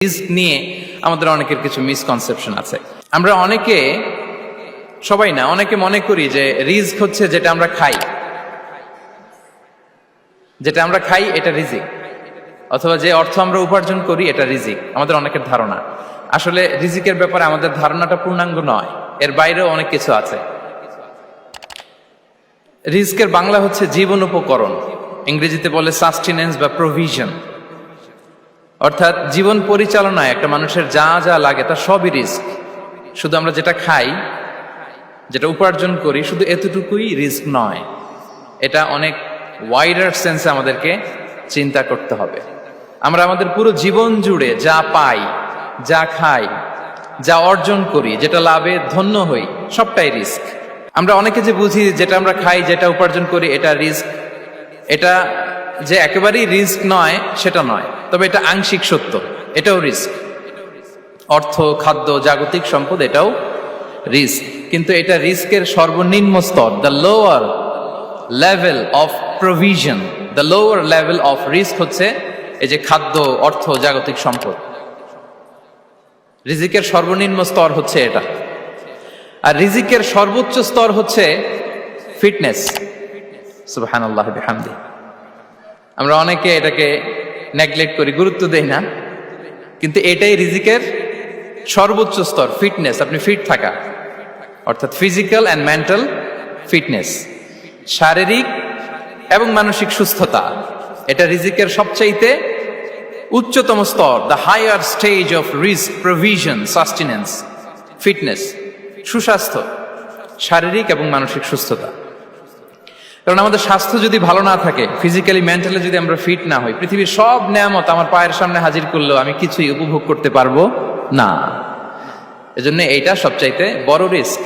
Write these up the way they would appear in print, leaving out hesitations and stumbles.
Risk নিয়ে আমাদের অনেকের কিছু মিসকনসেপশন আছে। আমরা অনেকে, সবাই না, অনেকে মনে করি যে রিস্ক হচ্ছে যেটা আমরা খাই, এটা রিজিক, অথবা যে অর্থ আমরা উপার্জন করি এটা রিজিক। আমাদের অনেকের ধারণা, আসলে রিজিকের ব্যাপারে আমাদের ধারণাটা পূর্ণাঙ্গ নয়, এর বাইরেও অনেক কিছু আছে। রিস্কের বাংলা হচ্ছে জীবন উপকরণ, ইংরেজিতে বলে সাস্টেনেন্স বা প্রভিশন। অর্থাৎ জীবন পরিচালনায় একটা মানুষের যা যা লাগে তার সবই রিস্ক। শুধু আমরা যেটা খাই, যেটা উপার্জন করি, শুধু এতটুকুই রিস্ক নয়, এটা অনেক ওয়াইডার সেন্সে আমাদেরকে চিন্তা করতে হবে। আমরা আমাদের পুরো জীবন জুড়ে যা পাই, যা খাই, যা অর্জন করি, যেটা লাভে ধন্য হই, সবটাই রিস্ক। আমরা অনেকে যে বুঝি যেটা আমরা খাই, যেটা উপার্জন করি এটা রিস্ক, এটা যে একেবারেই রিস্ক নয় সেটা নয়, তবে এটা আংশিক সত্য, এটাও রিস্ক। অর্থ, খাদ্য, জাগতিক সম্পদ, এটাও রিস্ক, কিন্তু এটা রিস্কের সর্বনিম্ন স্তর, the lower level of provision, the lower level of risk হচ্ছে এই যে খাদ্য, অর্থ, জাগতিক সম্পদ। রিজিকের সর্বনিম্ন স্তর হচ্ছে এটা। আর রিজিকের সর্বোচ্চ স্তর হচ্ছে ফিটনেস। সুবহানাল্লাহ বিহামদি। আমরা অনেকে এটাকে নেগলেক্ট করি, গুরুত্ব দেই না, কিন্তু এটাই রিজিকের সর্বোচ্চ স্তর, ফিটনেস। আপনি ফিট থাকা, অর্থাৎ ফিজিক্যাল অ্যান্ড মেন্টাল ফিটনেস, শারীরিক এবং মানসিক সুস্থতা, এটা রিজিকের সবচাইতে উচ্চতম স্তর, the higher stage of risk, provision, sustenance, fitness, সুস্বাস্থ্য, শারীরিক এবং মানসিক সুস্থতা। কারণ আমাদের স্বাস্থ্য যদি ভালো না থাকে, ফিজিক্যালি মেন্টালি যদি আমরা ফিট না হই, পৃথিবীর সব নেয়ামত আমার পায়ের সামনে হাজির করলেও আমি কিছুই উপভোগ করতে পারবো না। এজন্য এইটা সবচাইতে বড় রিস্ক।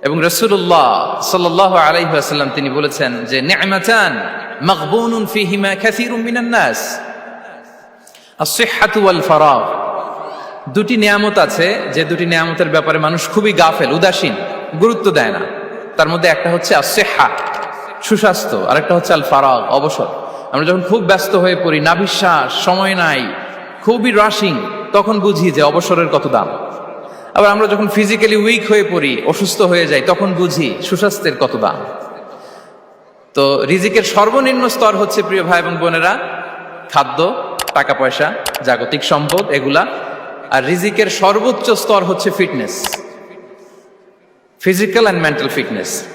এবং রাসূলুল্লাহ সাল্লাল্লাহু আলাইহি ওয়াসাল্লাম তিনি বলেছেন যে নি'মাতান মাগবুনুন ফীহিমা কাসীরুম মিনান নাস, আস-সিহহাতু ওয়াল ফারাগ। দুটি নিয়ামত আছে যে দুটি নিয়ামতের ব্যাপারে মানুষ খুবই গাফেল, উদাসীন, গুরুত্ব দেয় না। তার মধ্যে একটা হচ্ছে আস-সিহহা, সুস্বাস্থ্য, আর একটা হচ্ছে আল ফারাগ, অবসর। আমরা যখন খুব ব্যস্ত হয়ে পড়ি, নাভিশ্বাস, সময় নাই, খুবই রাশিং, তখন বুঝি যে অবসরের কত দাম। আবার আমরা যখন ফিজিক্যালি উইক হয়ে পড়ি, অসুস্থ হয়ে যাই, তখন বুঝি সুস্বাস্থ্যের কত দাম। তো রিজিকের সর্বনিম্ন স্তর হচ্ছে, প্রিয় ভাই এবং বোনেরা, খাদ্য, টাকা পয়সা, জাগতিক সম্পদ, এগুলা। আর রিজিকের সর্বোচ্চ স্তর হচ্ছে fitness, physical and mental fitness.